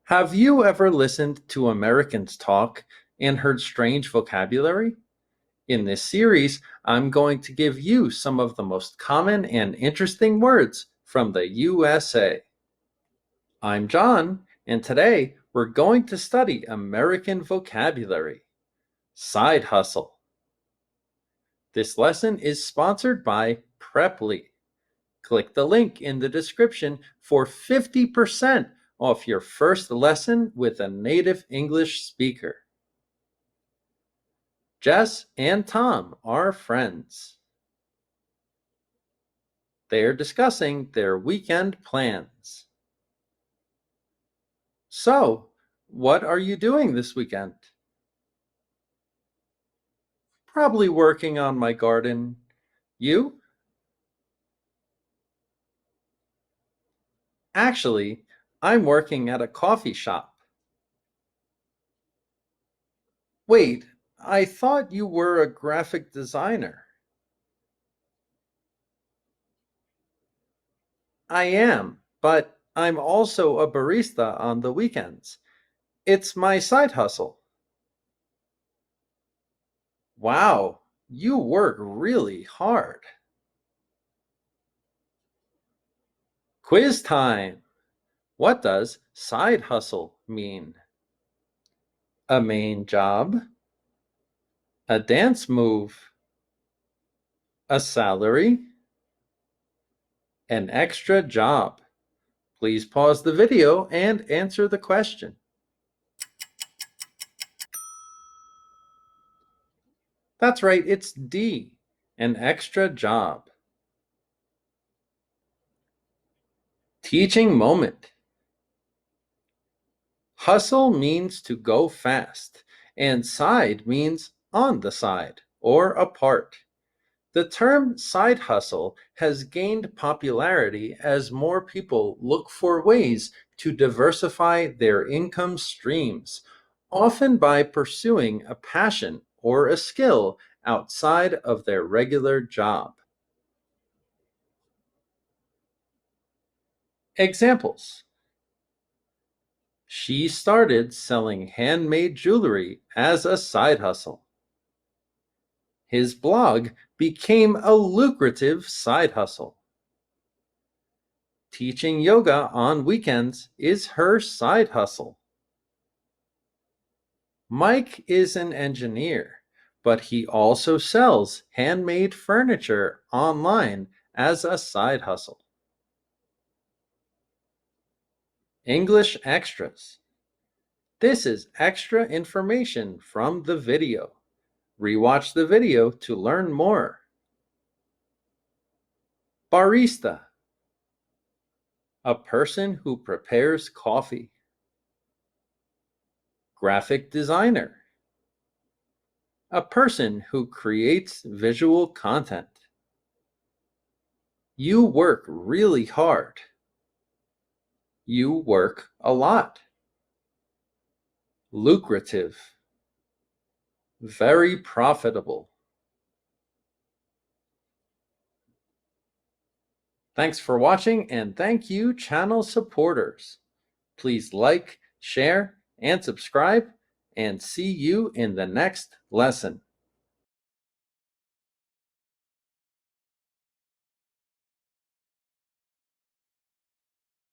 Have you ever listened to Americans talk and heard strange vocabulary? In this series, I'm going to give you some of the most common and interesting words from the USA. I'm John, and today we're going to study American vocabulary. Side hustle. This lesson is sponsored by Preply. Click the link in the description for 50% off your first lesson with a native English speaker. Jess and Tom are friends. They are discussing their weekend plans. So, what are you doing this weekend? Probably working on my garden. You? Actually, I'm working at a coffee shop. Wait, I thought you were a graphic designer. I am, but I'm also a barista on the weekends. It's my side hustle. Wow, you work really hard. Quiz time. What does side hustle mean? A main job, a dance move, a salary, an extra job. Please pause the video and answer the question. That's right, it's D, an extra job. Teaching moment. Hustle means to go fast, and side means on the side or apart. The term side hustle has gained popularity as more people look for ways to diversify their income streams, often by pursuing a passion or a skill outside of their regular job. Examples. She started selling handmade jewelry as a side hustle. His blog became a lucrative side hustle. Teaching yoga on weekends is her side hustle. Mike is an engineer, but he also sells handmade furniture online as a side hustle. English extras. This is extra information from the video. Rewatch the video to learn more. Barista. A person who prepares coffee. Graphic designer. A person who creates visual content. You work really hard. You work a lot. Lucrative. Very profitable. Thanks for watching, and thank you, channel supporters. Please like, share, and subscribe, and see you in the next lesson.